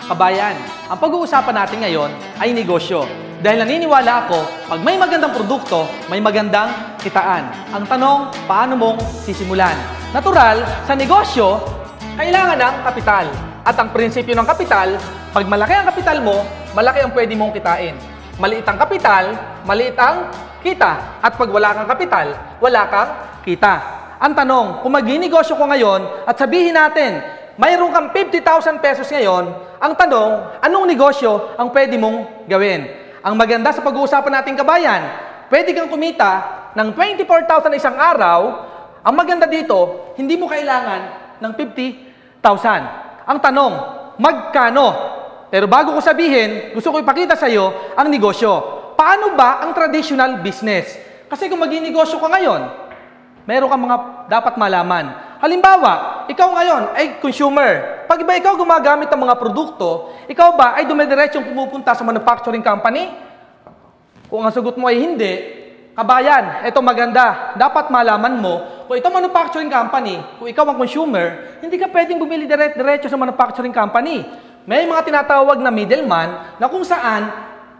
Kabayan, ang pag-uusapan natin ngayon ay negosyo. Dahil naniniwala ako, pag may magandang produkto, may magandang kitaan. Ang tanong, paano mong sisimulan? Natural, sa negosyo, kailangan ng kapital. At ang prinsipyo ng kapital, pag malaki ang kapital mo, malaki ang pwede mong kitain. Maliit ang kapital, maliit ang kita. At pag wala kang kapital, wala kang kita. Ang tanong, kung mag-negosyo ko ngayon at sabihin natin, mayroon kang 50,000 pesos ngayon, ang tanong, anong negosyo ang pwede mong gawin? Ang maganda sa pag-uusapan nating kabayan, pwede kang kumita ng 24,000 isang araw. Ang maganda dito, hindi mo kailangan ng 50,000. Ang tanong, magkano? Pero bago ko sabihin, gusto ko ipakita sa iyo ang negosyo. Paano ba ang traditional business? Kasi kung mag-negosyo ka ngayon, meron kang mga dapat malaman. Halimbawa, ikaw ngayon ay consumer. Pag iba ikaw gumagamit ng mga produkto, ikaw ba ay dumidiretsong pumupunta sa manufacturing company? Kung ang sagot mo ay hindi, kabayan, ito maganda. Dapat malaman mo, kung ito manufacturing company, kung ikaw ang consumer, hindi ka pwedeng bumili diretso sa manufacturing company. May mga tinatawag na middleman na kung saan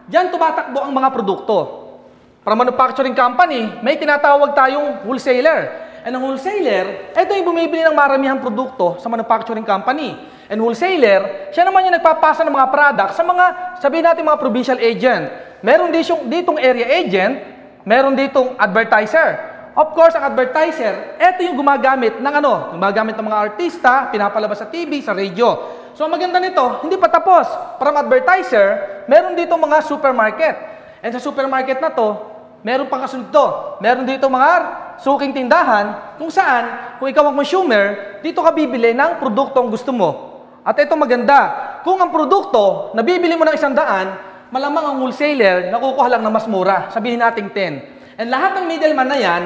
diyan tumatakbo ang mga produkto. Para manufacturing company, may tinatawag tayong wholesaler. And ang wholesaler, ito yung bumibili ng maramihang produkto sa manufacturing company. And wholesaler, siya naman yung nagpapasa ng mga products sa mga, sabihin natin mga provincial agent. Meron ditong area agent, meron ditong advertiser. Of course, ang advertiser, ito yung gumagamit ng gumagamit ng mga artista, pinapalabas sa TV, sa radio. So, ang maganda nito, hindi pa tapos. From advertiser, meron ditong mga supermarket. And sa supermarket na to, meron pang kasunod to. Meron dito mga suking tindahan kung saan, kung ikaw ang consumer, dito ka bibili ng produkto ang gusto mo. At ito maganda, kung ang produkto na bibili mo ng 100, malamang ang wholesaler nakukuha lang na mas mura. Sabihin natin 10. And lahat ng middleman na yan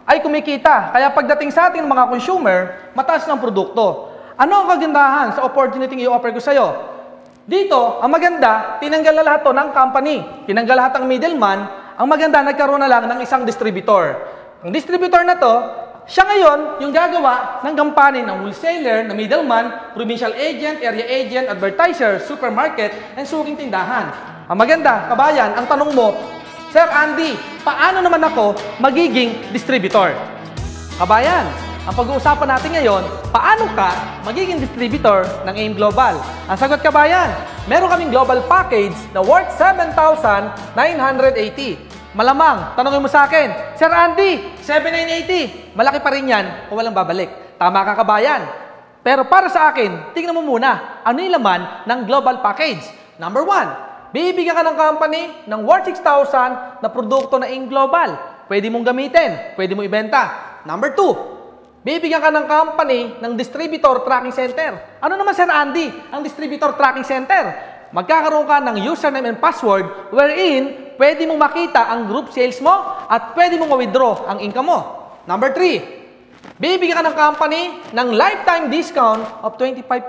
ay kumikita. Kaya pagdating sa ating mga consumer, mataas ng produkto. Ano ang kagandahan sa opportunity i-offer ko sa'yo? Dito, ang maganda, tinanggal na lahat to ng company. Tinanggal lahat ng middleman. Ang maganda, nagkaroon na lang ng isang distributor. Ang distributor na to, siya ngayon yung gagawa ng gampanin ng wholesaler, na middleman, provincial agent, area agent, advertiser, supermarket, and suking tindahan. Ang maganda, kabayan, ang tanong mo, Sir Andy, paano naman ako magiging distributor? Kabayan, ang pag-uusapan natin ngayon, paano ka magiging distributor ng AIM Global? Ang sagot, kabayan, meron kaming global package na worth 7,980. Malamang, tanongin mo sa akin, Sir Andy, 7,980. Malaki pa rin yan kung walang babalik. Tama ka, kabayan. Pero para sa akin, tingnan mo muna, ano yung laman ng global package? Number 1, bibigyan ka ng company ng worth 6,000 na produkto na AIM Global. Pwede mong gamitin, pwede mong ibenta. Number 2, bibigyan ka ng company ng distributor tracking center. Ano naman, Sir Andy, ang distributor tracking center? Magkakaroon ka ng username and password wherein pwede mong makita ang group sales mo at pwede mong ma-withdraw ang income mo. Number 3, bibigyan ka ng company ng lifetime discount of 25%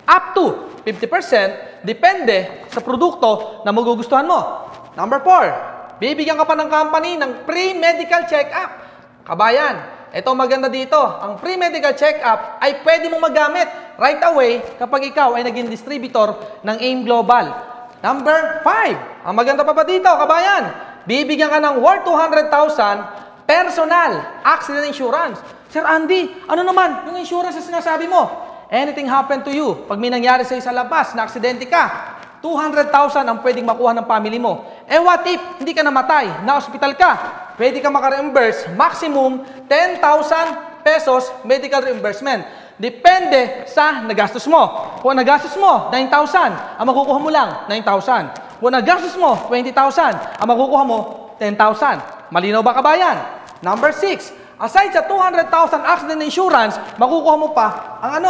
up to 50% depende sa produkto na magugustuhan mo. Number 4, bibigyan ka pa ng company ng pre-medical check-up. Kabayan, ito maganda dito. Ang pre-medical check-up ay pwede mong magamit right away kapag ikaw ay naging distributor ng AIM Global. Number 5, ang maganda pa dito, kabayan, bibigyan ka ng worth 200,000 personal accident insurance. Sir Andy, ano naman yung insurance na sinasabi mo? Anything happen to you, pag may nangyari sa'yo sa labas, na aksidente ka, 200,000 ang pwedeng makuha ng family mo. Eh what if hindi ka namatay, na-hospital ka? Pwede ka maka-reimburse maximum 10,000 pesos medical reimbursement. Depende sa nagastos mo. Kung nagastos mo 9,000, ang makukuha mo lang 9,000. Kung nagastos mo 20,000, ang makukuha mo 10,000. Malinaw ba, kabayan? Number 6, aside sa 200,000 accident insurance, makukuha mo pa ang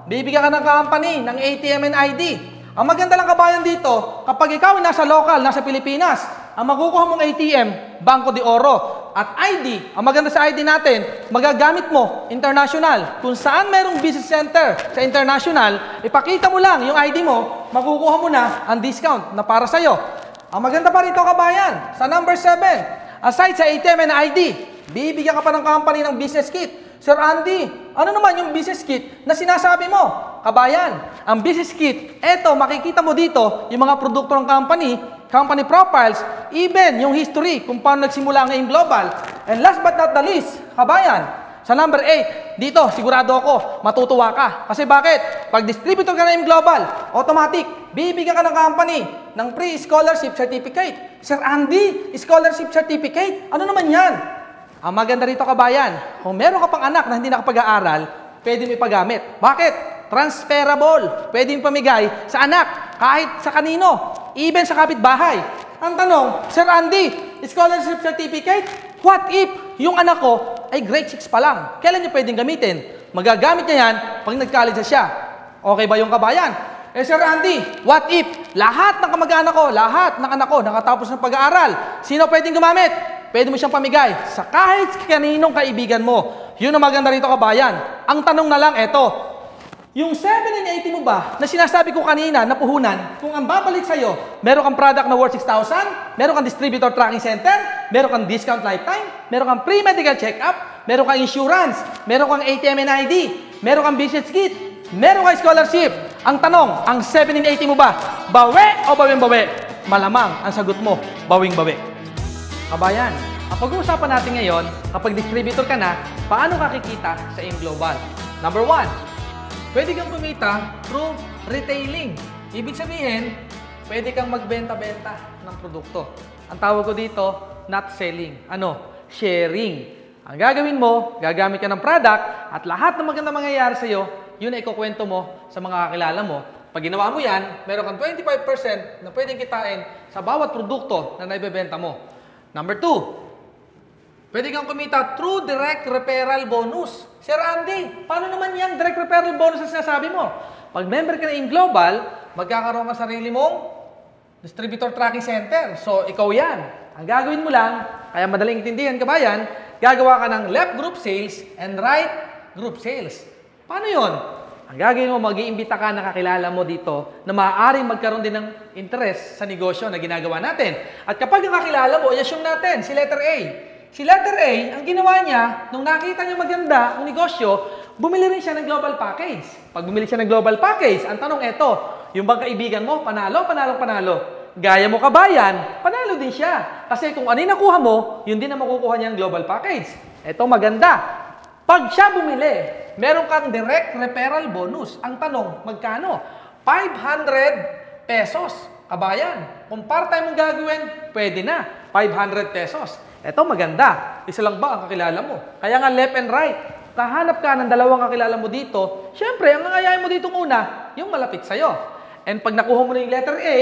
bibigyan ka ng company ng ATM and ID. Ang maganda lang, kabayan, dito, kapag ikaw ay nasa local, nasa Pilipinas, ang makukuha mong ATM, Banco de Oro. At ID, ang maganda sa ID natin, magagamit mo, international. Kung saan merong business center sa international, ipakita mo lang yung ID mo, makukuha mo na ang discount na para sa'yo. Ang maganda pa rito, kabayan, sa number 7, aside sa ATM and ID, bibigyan ka pa ng company ng business kit. Sir Andy, ano naman yung business kit na sinasabi mo? kabayan, ang business kit, eto, makikita mo dito yung mga produkto ng company profiles, even yung history kung paano nagsimula ang AIM Global. And last but not the least, kabayan, sa number 8, dito, sigurado ako, matutuwa ka. Kasi bakit? Pag distributor ka ng AIM Global, automatic, bibigyan ka ng company ng pre-scholarship certificate. Sir Andy, scholarship certificate? Ano naman yan? Ang maganda rito, kabayan, kung meron ka pang anak na hindi nakapag-aaral, pwede mo ipagamit. Bakit? Transferable. Pwede mo pamigay sa anak, kahit sa kanino, even sa kapitbahay. Ang tanong, Sir Andy, scholarship certificate? What if yung anak ko ay grade 6 pa lang? Kailan niya pwedeng gamitin? Magagamit niya yan pag nag-college na siya. Okay ba yung kabayan? Sir Andy, what if lahat ng kamag-anak ko, lahat ng anak ko nakatapos ng pag-aaral, sino pwedeng gumamit? Pwede mo siyang pamigay sa kahit kaninong kaibigan mo. Yun ang maganda rito, kabayan. Ang tanong na lang, eto. Yung 780 mo ba, na sinasabi ko kanina, na puhunan, kung ang babalik sa'yo, meron kang product na worth 6,000, meron kang distributor tracking center, meron kang discount lifetime, meron kang pre-medical check-up, meron kang insurance, meron kang ATM and ID, meron kang business kit, meron kang scholarship. Ang tanong, ang 780 mo ba, bawi o bawing-bawi? Malamang ang sagot mo, bawing-bawi. Kabayan, ang pag-uusapan natin ngayon, kapag distributor ka na, paano ka kikita sa AIM Global? Number 1, pwede kang kumita through retailing. Ibig sabihin, pwede kang magbenta-benta ng produkto. Ang tawag ko dito, not selling. Ano? Sharing. Ang gagawin mo, gagamit ka ng product at lahat ng magandang mangyayari sa'yo, yun ay ikukwento mo sa mga kakilala mo. Pag ginawa mo yan, meron kang 25% na pwedeng kitain sa bawat produkto na naibebenta mo. Number 2, pwede kang kumita through direct referral bonus. Sir Andy, paano naman yan direct referral bonus na sinasabi mo? Pag member ka na AIM Global, magkakaroon ka sarili mong distributor tracking center. So, ikaw yan. Ang gagawin mo lang, kaya madaling intindihan, kabayan, gagawa ka ng left group sales and right group sales. Paano yon? Ang gagawin mo, mag-iimbita ka na kakilala mo dito na maaaring magkaroon din ng interest sa negosyo na ginagawa natin. At kapag ang kakilala mo, i-assume natin, si letter A. Si letter A, ang ginawa niya, nung nakita niya maganda ang negosyo, bumili rin siya ng global package. Pag bumili siya ng global package, ang tanong eto, yung bang kaibigan mo, panalo, panalo, panalo. Gaya mo, kabayan, panalo din siya. Kasi kung ano yung nakuha mo, yun din ang makukuha niya ng global package. Eto maganda. Pag siya bumili, meron kang direct referral bonus. Ang tanong, magkano? 500 pesos. Kabayan, kung part-time mong gagawin, pwede na. 500 pesos. Ito maganda. Isa lang ba ang kakilala mo? Kaya nga left and right. Kahanap ka ng dalawang kakilala mo dito. Siyempre, ang nangayayin mo dito una, yung malapit sa'yo. And pag nakuha mo na yung letter A,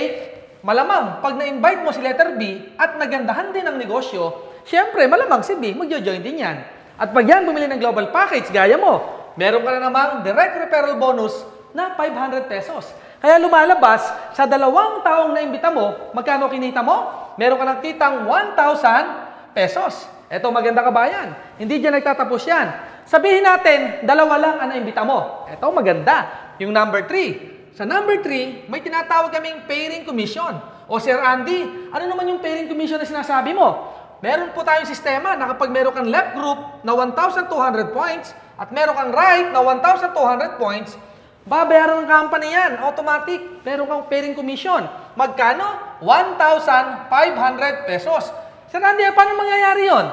malamang, pag na-invite mo si letter B at nagandahan din ang negosyo, siyempre, malamang si B, magjo-join din yan. At pag yan bumili ng global package, gaya mo, meron ka na namang direct referral bonus na 500 pesos. Kaya lumalabas, sa dalawang taong naimbita mo, magkano kinita mo? Meron ka ng kitang 1,000 pesos. Eto maganda, kabayan. Hindi dyan nagtatapos yan. Sabihin natin, dalawa lang ang naimbita mo. Eto maganda. Yung number 3. Sa number 3, may tinatawag kaming pairing commission. O Sir Andy, ano naman yung pairing commission na sinasabi mo? Meron po tayong sistema na kapag meron kang left group na 1,200 points at meron kang right na 1,200 points, babayaran ng company yan. Automatic. Meron kang pairing commission. Magkano? 1,500 pesos. Sir Andy, paano mangyayari yon?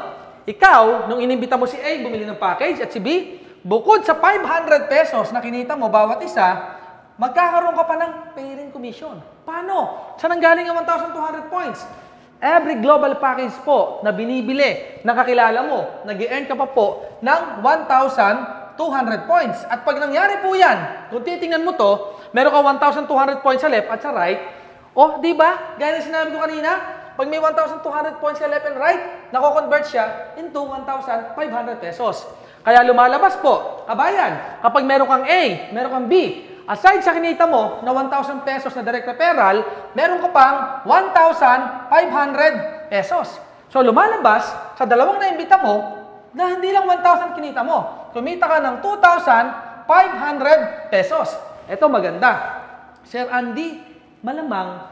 Ikaw, nung inimbita mo si A, bumili ng package at si B, bukod sa 500 pesos na kinita mo bawat isa, magkakaroon ka pa ng pairing commission. Paano? Saan ang galing ang 1,200 points? Every global package po na binibili ng kakilala mo, nag-i-earn ka pa po ng 1,200 points. At pag nangyari po yan, kung titingnan mo to, meron ka 1,200 points sa left at sa right. O, di ba? Gaya na sinabi ko kanina, pag may 1,200 points sa left and right, nako-convert siya into 1,500 pesos. Kaya lumalabas po, kabayan, kapag meron kang A, meron kang B, aside sa kinita mo na 1,000 pesos na direct referral, meron ka pang 1,500 pesos. So lumalabas sa dalawang naimbita mo na hindi lang 1,000 kinita mo. Kumita ka ng 2,500 pesos. Ito maganda. Sir Andy, malamang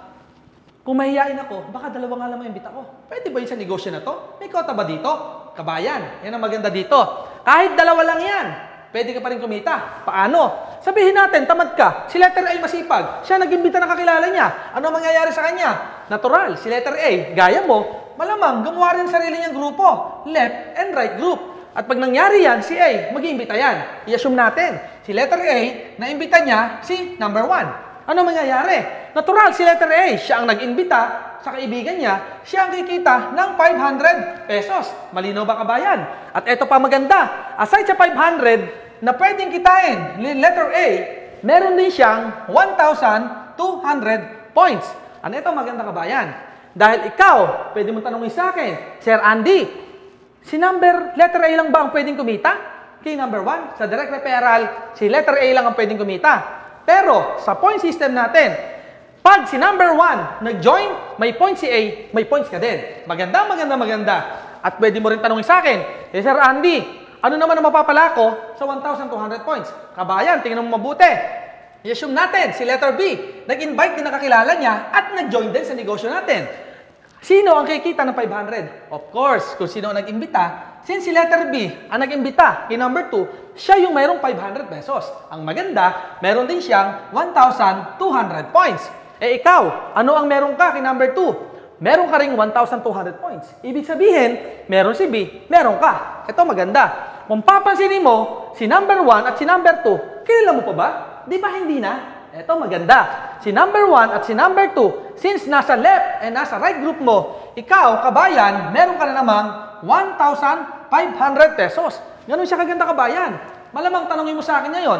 kung mahihain ako, baka dalawa nga lang maimbita ko. Pwede ba yun sa negosyo na to? May kota ba dito? Kabayan, yan ang maganda dito. Kahit dalawa lang yan. pwede ka pa rin kumita. Paano? Sabihin natin, tamad ka. Si letter A masipag. Siya nag-imbita na kakilala niya. Ano mangyayari sa kanya? Natural. Si letter A, gaya mo, malamang gumawa rin sarili niyang grupo. Left and right group. At pag nangyari yan, si A, mag-iimbita yan. I-assume natin, si letter A, na-imbita niya si number 1. Ano mangyayari? Natural, si letter A, siya ang nag-imbita sa kaibigan niya, siya ang kikita ng 500 pesos. Malinaw ba kabayan? At eto pa maganda, aside sa 500 na pwedeng kitain, letter A, meron din siyang 1,200 points. Ano ito maganda kabayan? Dahil ikaw, pwede mo tanongin sa akin, Sir Andy, si letter A lang ba ang pwedeng kumita? Kay number 1, sa direct referral, si letter A lang ang pwedeng kumita. Pero, sa point system natin, pag si number 1 nag-join, may point si A, may points ka din. Maganda. At pwede mo rin tanongin sa akin, Sir Andy, ano naman ang mapapala ko sa 1,200 points? Kabayan, tingnan mo mabuti. I-assume natin, si letter B, nag-invite din na kakilala niya at nag-join din sa negosyo natin. Sino ang kikita ng 500? Of course, kung sino ang nag-imbita, since si letter B ang nag-imbita kay number 2, siya yung mayroong 500 pesos. Ang maganda, meron din siyang 1,200 points. Eh ikaw, ano ang meron ka kay number 2? Meron ka ring 1,200 points. Ibig sabihin, meron si B, meron ka. Ito maganda. Kung papansinin mo, si number 1 at si number 2, kilala mo pa ba? Di ba hindi na? Ito maganda. Si number 1 at si number 2, since nasa left and nasa right group mo, ikaw, kabayan, meron ka na namang 1,500 pesos. Ganun siya kaganda kabayan. Malamang tanongin mo sa akin ngayon,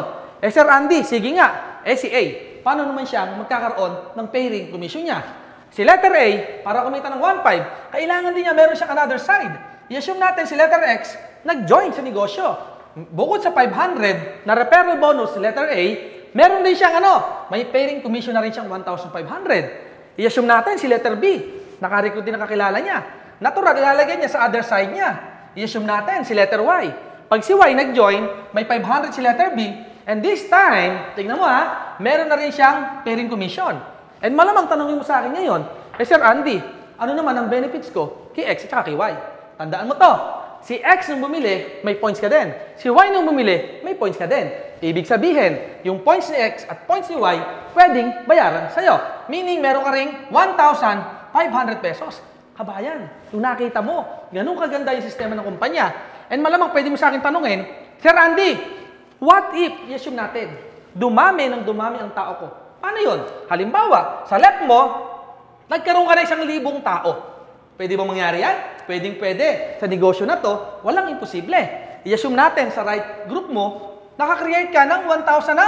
Sir Andy, sige nga, si A, paano naman siyang magkakaroon ng pairing commission niya? Si letter A, para kumita ng 1,500, kailangan din niya meron siyang another side. I-assume natin si letter X, nag-join sa negosyo. Bukod sa 500 na referral bonus si letter A, meron din siyang may pairing commission na rin siyang 1,500. I-assume natin si letter B, nakarecruit din na kakilala niya. Natural, ilalagay niya sa other side niya. I-assume natin si letter Y. Pag si Y nag-join, may 500 si letter B, and this time, tingnan mo meron na rin siyang pairing commission. And malamang tanongin mo sa akin ngayon, Sir Andy, ano naman ang benefits ko kay X at kay Y? Tandaan mo to, si X nung bumili, may points ka din. Si Y nung bumili, may points ka din. Ibig sabihin, yung points ni X at points ni Y, pwedeng bayaran sa'yo. Meaning, meron ka ring 1,500 pesos. Kabayan, yung nakita mo, ganun kaganda yung sistema ng kumpanya. And malamang pwede mo sa akin tanungin, Sir Andy, what if, i-assume natin, dumami ang tao ko? Paano yun? Halimbawa, sa left mo, nagkaroon ka na 1,000 tao. Pwede ba mangyari yan? Pwede. Sa negosyo na to, walang imposible. I-assume natin sa right group mo, nakakreate ka ng 1,000 na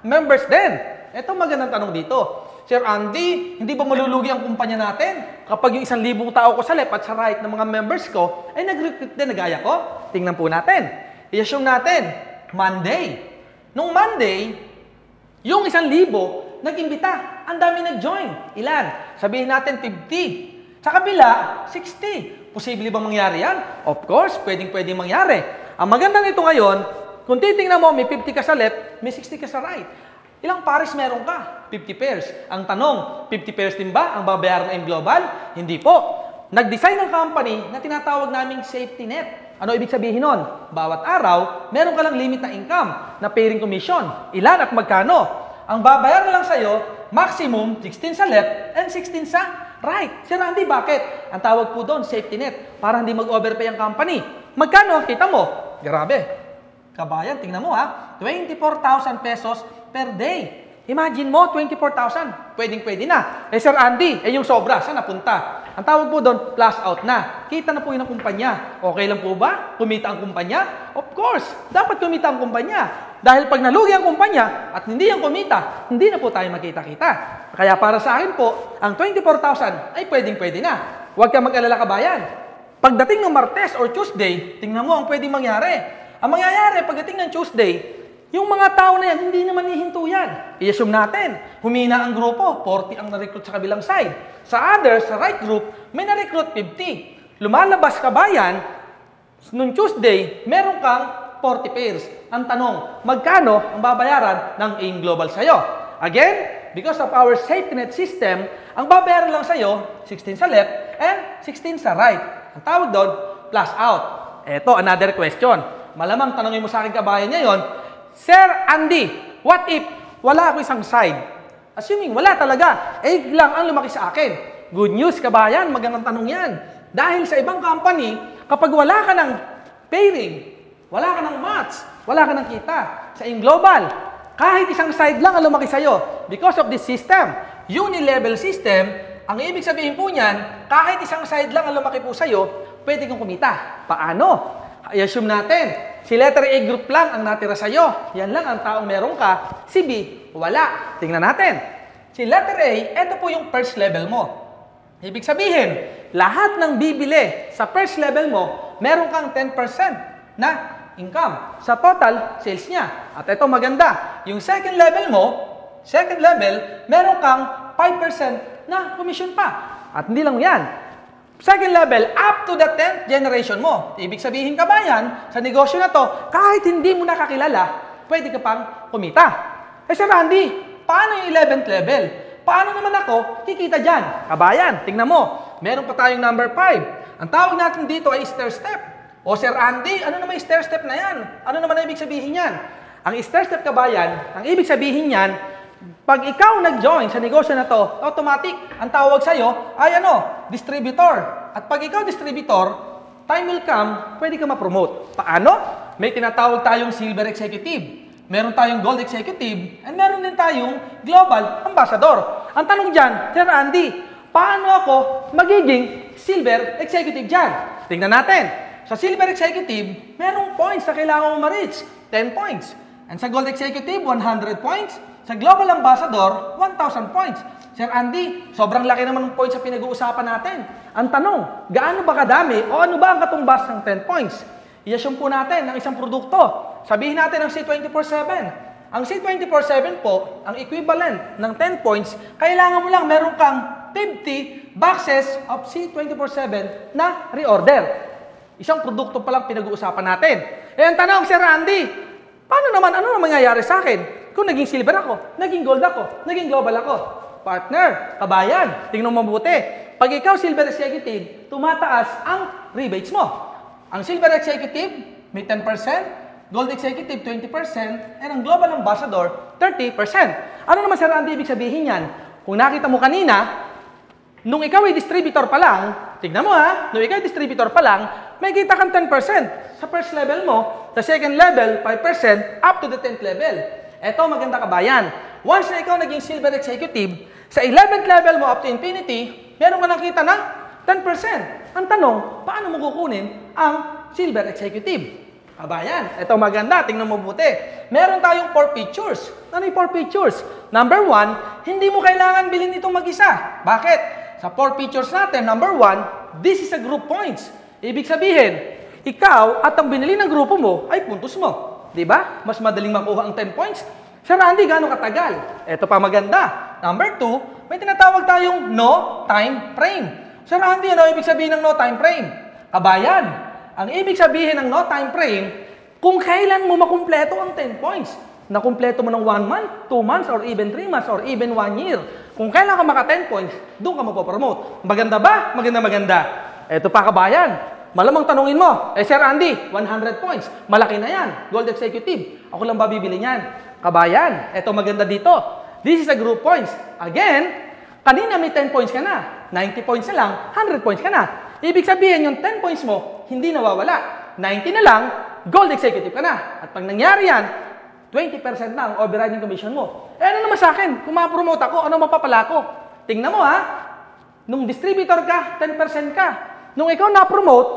members din. Ito magandang tanong dito. Sir Andy, hindi ba malulugi ang kumpanya natin kapag yung 1,000 tao ko sa left at sa right ng mga members ko ay nag-recruit din na gaya ko? Tingnan po natin. I-assume natin, Monday. Nung Monday, yung 1,000 nag-imbita. Ang dami nag-join. Ilan? Sabihin natin 50. Sa kabila, 60. Posible bang mangyari yan? Of course, pwedeng mangyari. Ang maganda nito ngayon, kung titingnan mo, may 50 ka sa left, may 60 ka sa right. Ilang pares meron ka? 50 pairs. Ang tanong, 50 pairs din ba ang babayaran ng Global? Hindi po. Nag-design ng company na tinatawag naming safety net. Ano ibig sabihin nun? Bawat araw, meron ka lang limit na income na pairing commission. Ilan at magkano? Ang babayaran lang sa'yo, maximum 16 sa left and 16 sa right. Sir Randy, bakit? Ang tawag po doon, safety net, para hindi mag-overpay ang company. Magkano? Kita mo. Grabe. Kabayan, tingnan mo 24,000 pesos per day. Imagine mo, 24,000. Pwedeng-pwede na. Sir Andy, yung sobra, saan napunta? Ang tawag po doon, plus out na. Kita na po yun ang kumpanya. Okay lang po ba? Kumita ang kumpanya? Of course, dapat kumita ang kumpanya. Dahil pag nalugi ang kumpanya at hindi ang kumita, hindi na po tayo magkita-kita. Kaya para sa akin po, ang 24,000 ay pwedeng-pwede na. Huwag kang mag-alala kabayan. Pagdating ng Martes or Tuesday, tingnan mo ang pwedeng mangyari. Ang mangyayari pagdating ng Tuesday, yung mga tao na yan, hindi naman hihinto yan. I-assume natin, humina ang grupo, 40 ang na-recruit sa kabilang side. Sa others, sa right group, may na-recruit 50. Lumalabas kabayan, noong Tuesday, meron kang 40 pairs. Ang tanong, magkano ang babayaran ng AIM Global sa'yo? Again, because of our safety net system, ang babayaran lang sa'yo, 16 sa left and 16 sa right. Ang tawag doon, plus out. Eto, another question. Malamang tanongin mo sa akin kabayan ngayon, Sir Andy, what if wala ako isang side? Assuming wala talaga, egg lang ang lumaki sa akin. Good news kabayan, magandang tanong yan. Dahil sa ibang company, kapag wala ka ng pairing, wala ka ng match, wala ka ng kita, sa global, kahit isang side lang ang lumaki sa'yo, because of this system, uni-level system, ang ibig sabihin po niyan, kahit isang side lang ang lumaki po sa'yo, pwede kang kumita. Paano? I-assume natin, si letter A group lang ang natira sa'yo. Yan lang ang taong meron ka. Si B, wala. Tingnan natin. Si letter A, ito po yung first level mo. Ibig sabihin, lahat ng bibili sa first level mo, meron kang 10% na income sa total sales niya. At ito maganda, yung second level mo, meron kang 5% na commission pa. At hindi lang yan. Second level, up to the 10th generation mo. Ibig sabihin kabayan, sa negosyo na to, kahit hindi mo nakakilala, pwede ka pang kumita. Sir Randy, paano yung 11th level? Paano naman ako kikita dyan? Kabayan, tingnan mo. Meron pa tayong number 5. Ang tawag natin dito ay stair step. O Sir Andy, ano naman yung stair step na yan? Ano naman ang ibig sabihin yan? Ang stair step kabayan, ang ibig sabihin yan, pag ikaw nag-join sa negosyo na to, automatic, ang tawag sa'yo ay distributor. At pag ikaw distributor, time will come, pwede ka ma-promote. Paano? May tinatawag tayong silver executive, meron tayong gold executive, and meron din tayong global ambassador. Ang tanong dyan, Sir Andy, paano ako magiging silver executive dyan? Tingnan natin. Sa silver executive, merong points na kailangan mo ma-reach, 10 points. And sa gold executive, 100 points. Sa global ambassador, 1,000 points. Sir Andy, sobrang laki naman ng points sa pinag-uusapan natin. Ang tanong, gaano ba kadami o ano ba ang katumbas ng 10 points? I-assume po natin ng isang produkto. Sabihin natin ang C24/7. Ang C24/7 po, ang equivalent ng 10 points, kailangan mo lang meron kang 50 boxes of C24/7 na reorder. Isang produkto pa lang pinag-uusapan natin. Ang tanong, Sir Andy, paano naman, ano naman mangyayari sa akin? Kung naging silver ako, naging gold ako, naging global ako. Partner, kabayan, tingnan mo mabuti. Pag ikaw silver executive, tumataas ang rebates mo. Ang silver executive, may 10%, gold executive, 20%, and ang global ambassador, 30%. Ano naman Sir Andy ibig sabihin yan? Kung nakita mo kanina, nung ikaw ay distributor pa lang, tignan mo nung ikaw ay distributor pa lang, may kita kang 10% sa first level mo, sa second level, 5%, up to the 10th level. Eto, maganda kabayan. Once na ikaw naging silver executive, sa 11th level mo up to infinity, meron ka nakita ng 10%. Ang tanong, paano mo kukunin ang silver executive? Kabayan, eto maganda, tingnan mo buti. Meron tayong 4 features. Ano yung 4 features? Number 1, hindi mo kailangan bilhin itong mag-isa. Bakit? Sa 4 features natin, number 1, this is a group points. Ibig sabihin, ikaw at ang binili ng grupo mo ay puntos mo. Diba? Mas madaling makuha ang 10 points. Sir Randy, gaano katagal? Ito pa maganda. Number 2, may tinatawag tayong no time frame. Sir Randy, ano ibig sabihin ng no time frame? Kabayan, ang ibig sabihin ng no time frame, kung kailan mo makumpleto ang 10 points. Nakumpleto mo ng 1 month, 2 months, or even 3 months, or even 1 year. Kung kailan ka maka 10 points, doon ka mapopromote. Maganda ba? Maganda. Ito pa kabayan. Malamang tanungin mo, Sir Andy, 100 points. Malaki na yan. Gold executive. Ako lang ba bibili niyan? Kabayan, eto maganda dito. This is a group points. Again, kanina may 10 points ka na. 90 points na lang, 100 points ka na. Ibig sabihin, yung 10 points mo, hindi nawawala. 90 na lang, gold executive ka na. At pag nangyari yan, 20% na ang overriding commission mo. Ano naman sa akin? Kung ma-promote ako, ano mapapala ko? Tingnan mo nung distributor ka, 10% ka. Nung ikaw na-promote,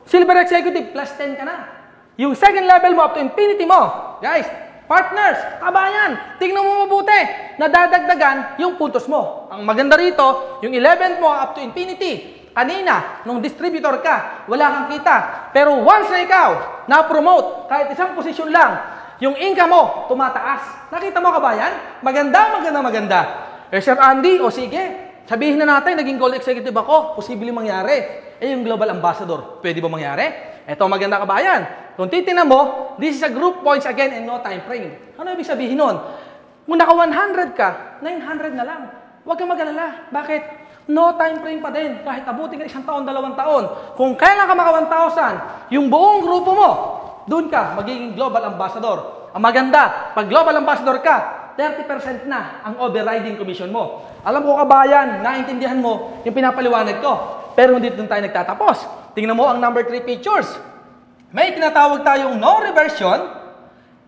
silver executive, plus 10 ka na. Yung second level mo up to infinity mo. Guys, partners, kabayan, tingnan mo mabuti. Nadadagdagan yung puntos mo. Ang maganda rito, yung 11th mo up to infinity. Kanina, nung distributor ka, wala kang kita. Pero once na ikaw, na-promote, kahit isang posisyon lang, yung income mo, tumataas. Nakita mo kabayan? Maganda. Sir Andy, o sige, sabihin na natin, naging gold executive ako, posibleng mangyari. Yung global ambassador, pwede ba mangyari? Ito maganda kabayan. Kung titignan mo, this is a group points again and no time frame. Ano ibig sabihin nun? Kung naka 100 ka, 900 na lang. Huwag kang mag-alala. Bakit? No time frame pa din. Kahit abutin ka 1 taon, 2 taon. Kung kailan ka maka 1,000, yung buong grupo mo, doon ka magiging global ambassador. Ang maganda, pag global ambassador ka, 30% na ang overriding commission mo. Alam ko kabayan, naintindihan mo yung pinapaliwanag ko. Pero hindi doon tayo nagtatapos. Tingnan mo ang number 3 features. May tinatawag tayong no reversion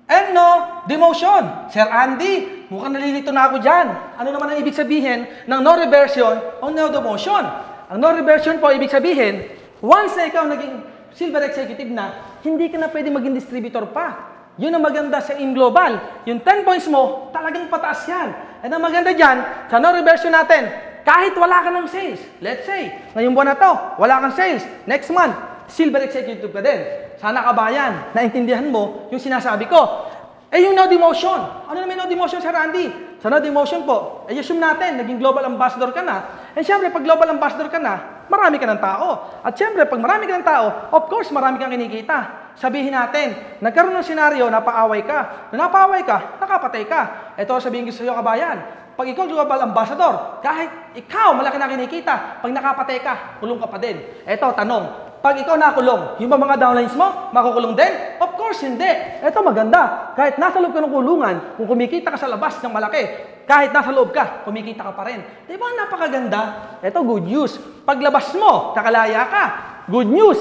and no demotion. Sir Andy, mukhang nalilito na ako dyan. Ano naman ang ibig sabihin ng no reversion o no demotion? Ang no reversion po, ibig sabihin, once na ikaw naging silver executive na, hindi ka na pwede maging distributor pa. Yun ang maganda sa InGlobal. Yung 10 points mo, talagang pataas yan. At ang maganda dyan, sa no reversion natin, kahit wala ka ng sales, let's say, ngayong buwan na to, wala kang sales, next month, silver executive ka din. Sana kabayan, naintindihan mo yung sinasabi ko. Eh yung no demotion. Ano naman no demotion, Sir Andy? Sa no demotion po, assume natin, naging global ambassador ka na. And syempre, pag global ambassador ka na, marami ka ng tao. At syempre, pag marami ka ng tao, of course, marami kang kinikita. Sabihin natin, nagkaroon ng senaryo, napaaway ka. Nung napaaway ka, nakapatay ka. Ito sabihin ko sa iyo, kabayan. Pag ikaw global ambassador, kahit ikaw malaki na kinikita, pag nakapatay ka, kulong ka pa din. Ito, tanong. Pag ikaw nakulong, yung mga downlines mo, makukulong din? Of course, hindi. Ito maganda. Kahit nasa loob ka ng kulungan, kung kumikita ka sa labas ng malaki, kahit nasa loob ka, kumikita ka pa rin. Di ba napakaganda? Ito, good news. Paglabas mo, kakalaya ka. Good news.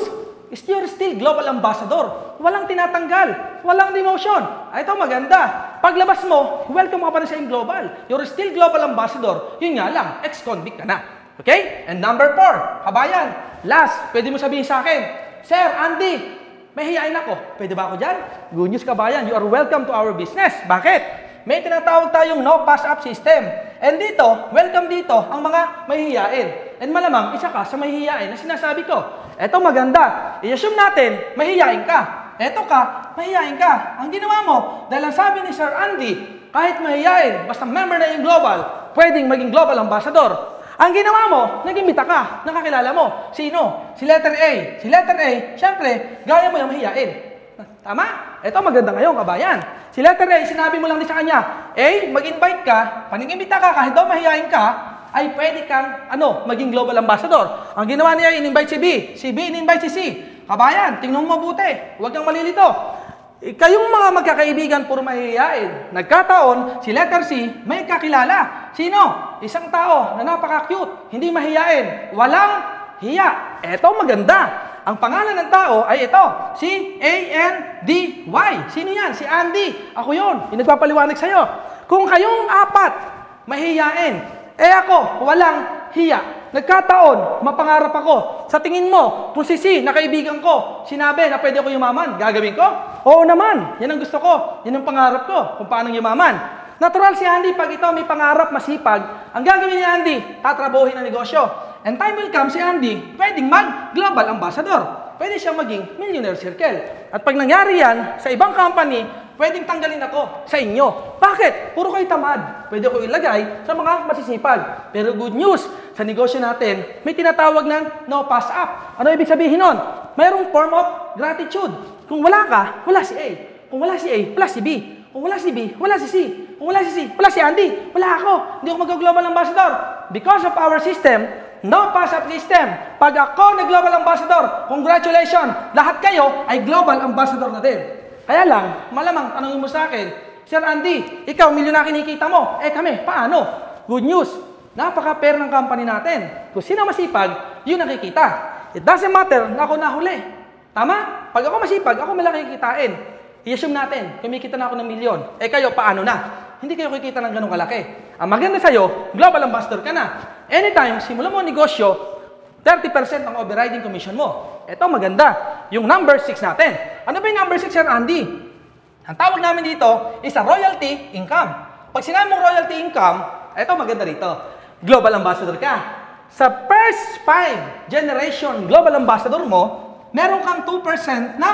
You're still global ambassador. Walang tinatanggal. Walang demotion. Ito maganda. Paglabas mo, welcome ka pa rin sa global. You're still global ambassador. Yun nga lang, ex-convict ka na. Okay? And number 4, kabayan. Last, pwede mo sabihin sa akin, Sir Andy, may hiyain ako. Pwede ba ako dyan? Good news kabayan, you are welcome to our business. Bakit? May tinatawag tayong no pass-up system. And dito, welcome dito ang mga mahihiyain. And malamang, isa ka sa mahihiyain na sinasabi ko. Eto maganda. I-assume natin, mahihiyain ka. Eto ka, mahihiyain ka. Ang ginawa mo, dahil ang sabi ni Sir Andy, kahit mahihiyain, basta member na yung global, pwedeng maging global ambassador. Ang ginawa mo, nag-imbita ka, nakakilala mo. Sino? Si letter A. Si letter A, syempre, gaya mo yung mahihiyain. Tama? Ito maganda ngayon, kabayan. Si letter A, sinabi mo lang din sa kanya, A, mag-invite ka, panig-imbita ka, kahit daw mahihiyain ka, ay pwede kang, maging global ambassador. Ang ginawa niya, in-invite si B, in-invite si C. Kabayan, tingnan mo mabuti, huwag kang malilito. Kayong mga magkakaibigan, puro mahihiyain. Nagkataon, si letter C, may kakilala. Sino? Isang tao na napaka-cute, hindi mahihiyain, walang hiya. Eto maganda. Ang pangalan ng tao ay ito, si A-N-D-Y. Sino yan? Si Andy. Ako yun. Yung nagpapaliwanag sa'yo. Kung kayong apat, mahihiyain, ako, walang hiya. Nagkataon, mapangarap ako. Sa tingin mo, kung si C, na kaibigan ko, sinabi na pwede ako yumaman, gagawin ko? Oo naman. Yan ang gusto ko. Yan ang pangarap ko, kung paano yumaman. Natural si Andy, pag ito may pangarap, masipag, ang gagawin ni Andy, tatrabuhin ang negosyo. And time will come si Andy, pwedeng mag-global ambassador. Pwede siyang maging millionaire circle. At pag nangyari yan, sa ibang company, pwedeng tanggalin ako sa inyo. Bakit? Puro kayo tamad. Pwede ko ilagay sa mga masisipag. Pero good news, sa negosyo natin, may tinatawag ng no pass up. Ano ibig sabihin nun? Mayroong form of gratitude. Kung wala ka, wala si A. Kung wala si A, wala si B. Kung wala si B, wala si C. Kung wala si C, wala si Andy. Wala ako. Hindi ako mag-global ambassador. Because of our system, no pass-up system. Pag ako nag-global ambassador, congratulations, lahat kayo ay global ambassador na din. Kaya lang, malamang tanongin mo sa akin, Sir Andy, ikaw, milyon na kinikita mo. Kami, paano? Good news, napaka-fair ng company natin. Kung sino masipag, yun nakikita. It doesn't matter na ako nahuli. Tama? Pag ako masipag, ako malaki kikitain. I-assume natin, kumikita na ako ng milyon. Kayo, paano na? Hindi kayo kikita ng ganong kalaki. Ang maganda sa'yo, global ambassador ka na. Anytime, simula mo ang negosyo, 30% ang overriding commission mo. Ito maganda. Yung number 6 natin. Ano ba yung number 6, Sir Andy? Ang tawag namin dito is a royalty income. Pag sinabi mong royalty income, ito maganda rito. Global ambassador ka. Sa first 5 generation global ambassador mo, meron kang 2% na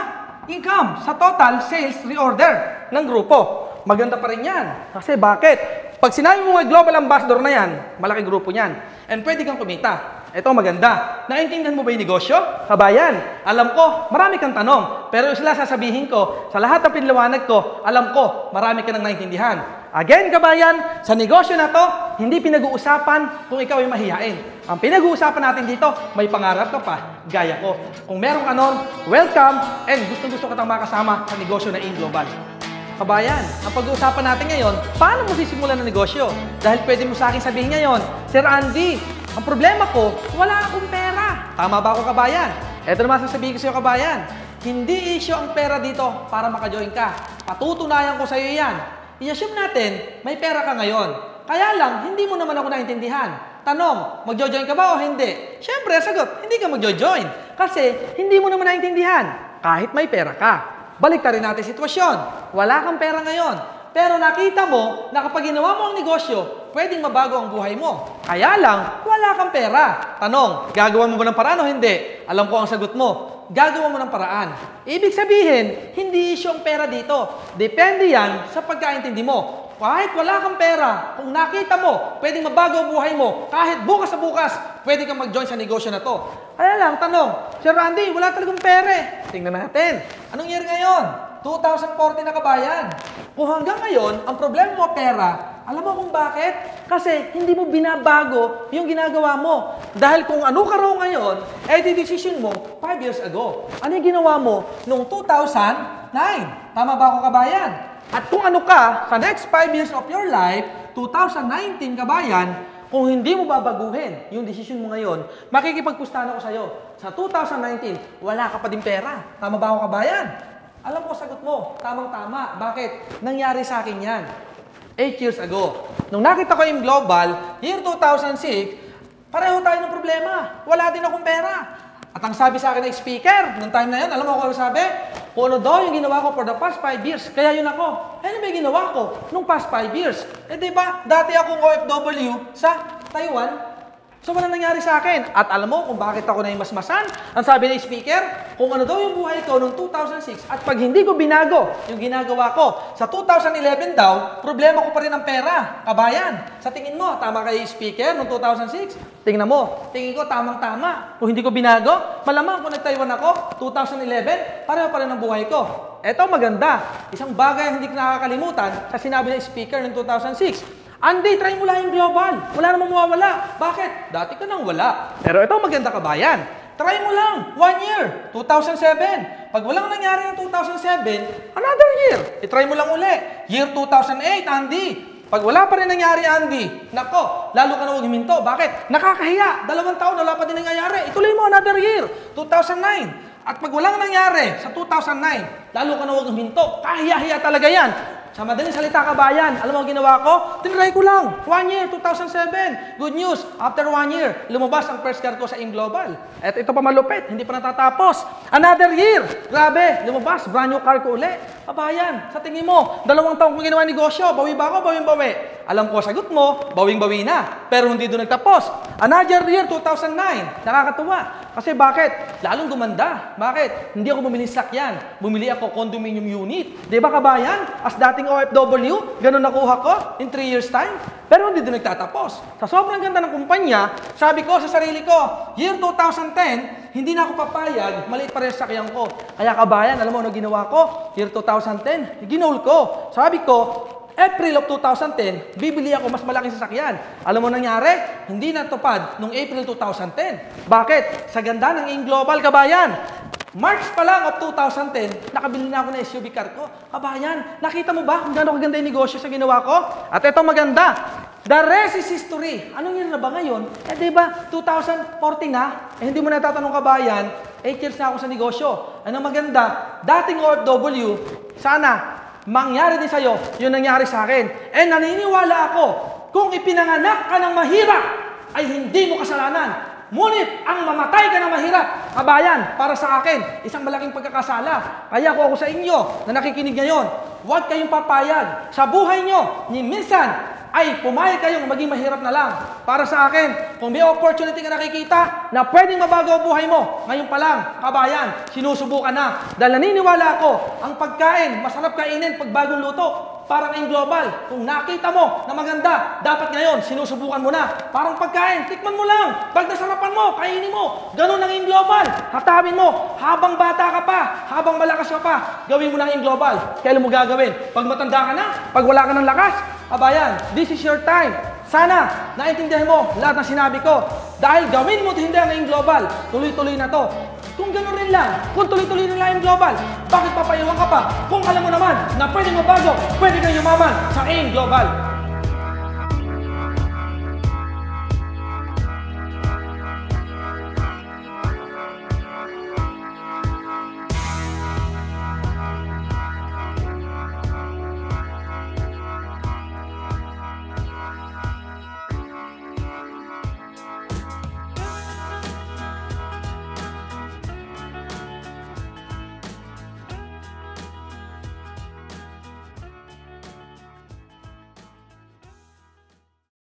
income sa total sales reorder ng grupo. Maganda pa rin yan. Kasi bakit? Pag sinabi mo nga global ambassador na yan, malaking grupo yan. And pwede kang kumita. Ito maganda. Naintindihan mo ba yung negosyo? Kabayan, alam ko, marami kang tanong. Pero sila sasabihin ko, sa lahat ng pinliwanag ko, alam ko, marami ka nang naintindihan. Again, kabayan, sa negosyo na to, hindi pinag-uusapan kung ikaw ay mahihain. Ang pinag-uusapan natin dito, may pangarap ka pa, gaya ko. Kung meron ka nun, welcome, and gustong-gusto ka tang makasama sa negosyo na InGlobal. Kabayan, ang pag-uusapan natin ngayon, paano mo sisimulan ng negosyo? Dahil pwede mo sa akin sabihin ngayon, Sir Andy, ang problema ko, wala akong pera. Tama ba ako, kabayan? Ito naman sasabihin ko sa iyo, kabayan. Hindi issue ang pera dito para maka-join ka. Patutunayan ko sa iyo yan. I-assume natin, may pera ka ngayon. Kaya lang, hindi mo naman ako naintindihan. Tanong, magjo-join ka ba o hindi? Siyempre, sagot, hindi ka magjo-join. Kasi, hindi mo naman naintindihan. Kahit may pera ka. Balik rin natin sitwasyon. Wala kang pera ngayon. Pero nakita mo na kapag ginawa mo ang negosyo, pwedeng mabago ang buhay mo. Kaya lang, wala kang pera. Tanong, gagawa mo ba ng paraan o hindi? Alam ko ang sagot mo. Gagawa mo ng paraan. Ibig sabihin, hindi issue ang pera dito. Depende yan sa pagkaintindi mo. Kahit wala kang pera, kung nakita mo, pwedeng mabago ang buhay mo. Kahit bukas sa bukas, pwede kang mag-join sa negosyo na to. Kaya lang, tanong, Sir Randy, wala talagang pera. Tingnan natin. Anong year ngayon? 2014 na, kabayan. Kung hanggang ngayon, ang problema mo pera, alam mo kung bakit? Kasi hindi mo binabago yung ginagawa mo. Dahil kung ano ka raw ngayon, decision mo 5 years ago. Ano yung ginawa mo noong 2009? Tama ba ako, kabayan? At kung ano ka, sa next 5 years of your life, 2019, kabayan, kung hindi mo babaguhin yung decision mo ngayon, makikipagpustahan ako sa'yo. Sa 2019, wala ka pa din pera. Tama ba ako, kabayan? Alam ko, sagot mo. Tamang-tama. Bakit? Nangyari sa akin yan. 8 years ago. Nung nakita ko yung Global, year 2006, pareho tayo ng problema. Wala din akong pera. At ang sabi sa akin ng speaker, nung time na yun, alam mo kung ano sabi? Kung ano daw yung ginawa ko for the past 5 years, kaya yun ako. Ano ba yung ginawa ko nung past 5 years? Eh diba, dati akong OFW sa Taiwan. So, walang nangyari sa akin. At alam mo kung bakit ako naimasmasan? Ang sabi ng speaker, kung ano daw yung buhay ko noong 2006 at pag hindi ko binago yung ginagawa ko, sa 2011 daw, problema ko pa rin ang pera. Kabayan, sa tingin mo, tama kayo speaker noong 2006? Tingnan mo, tingin ko tamang-tama. Kung hindi ko binago, malamang kung nag-Taiwan ako, 2011, pareho pa rin ang buhay ko. Eto maganda. Isang bagay ang hindi ko nakakalimutan sa sinabi ng speaker noong 2006. Andy, try mo lang yung Global. Wala namang mawawala. Bakit? Dati ka nang wala. Pero ito maganda, kabayan. Try mo lang. 1 year. 2007. Pag walang nangyari ng 2007, another year. I-try mo lang uli. Year 2008, Andy. Pag wala pa rin nangyari, Andy, nako, lalo ka na huwag huminto. Bakit? Nakakahiya. 2 taon, wala pa din nangyari. Ituloy mo another year. 2009. At pag walang nangyari sa 2009, lalo ka na huwag huminto. Kahiya-hiya talaga yan. Sa madaling salita, kabayan, alam mo ang ginawa ko? Tinry ko lang. 1 year, 2007. Good news, after 1 year, lumabas ang first car ko sa InGlobal. At ito pa malupit, hindi pa natatapos. Another year, grabe, lumabas, brand new car ko uli. Kabayan, sa tingin mo, 2 taong kong ginawa negosyo, bawi ba ako, bawing-bawi? Alam ko, sagot mo, bawing-bawi na. Pero hindi doon nagtapos. Another year, 2009. Nakakatuwa. Kasi bakit? Lalong gumanda. Bakit? Hindi ako bumili sakyan. Bumili ako condominium unit. Di ba, kabayan? As dating OFW, ganun nakuha ko in 3 years time. Pero hindi doon nagtatapos. Sa sobrang ganda ng kumpanya, sabi ko sa sarili ko, year 2010, hindi na ako papayag, maliit pa rin sa sakyan ko. Kaya kabayan, alam mo ano ginawa ko? Year 2010, ginol ko. Sabi ko, April of 2010, bibili ako mas malaking sasakyan. Alam mo nangyari? Hindi natupad noong April 2010. Bakit? Sa ganda ng InGlobal, kabayan. March pa lang of 2010, nakabili na ako ng SUV car ko. Kabayan, nakita mo ba kung gaano kaganda yung negosyo sa ginawa ko? At ito maganda. The rest is history. Anong year na ba ngayon? Eh diba, 2014 na? Eh hindi mo natatanong, kabayan, 8 years na ako sa negosyo. Anong maganda? Dating OFW, sana mangyari din sa'yo yung nangyari sa akin. And naniniwala ako, kung ipinanganak ka ng mahirap, ay hindi mo kasalanan. Ngunit, ang mamatay ka ng mahirap, kabayan, para sa akin, isang malaking pagkakasala. Kaya ako sa inyo na nakikinig ngayon, huwag kayong papayag sa buhay nyo. Ni minsan, ay pumayag kayong maging mahirap na lang. Para sa akin, kung may opportunity ka nakikita na pwedeng mabago ang buhay mo, ngayon pa lang, kabayan, sinusubukan na. Dahil naniniwala ako, ang pagkain, masarap kainin pag bagong luto. Parang in global, kung nakita mo na maganda, dapat ngayon, sinusubukan mo na. Parang pagkain, tikman mo lang. Pag nasarapan mo, kainin mo. Ganun ang in global. Hatawin mo, habang bata ka pa, habang malakas ka pa, gawin mo na ang in global. Kailan mo gagawin? Pag matanda ka na? Pag wala ka ng lakas? Kabayan, this is your time. Sana, naintindihan mo lahat ng sinabi ko. Dahil gawin mo hindi ang in global, tuloy-tuloy na to. Kung gano'n rin lang, kung tuloy-tuloy rin lang yung global, bakit papaiwan ka pa? Kung alam mo naman na pwede mabago, pwede kang yumaman sa AIM Global.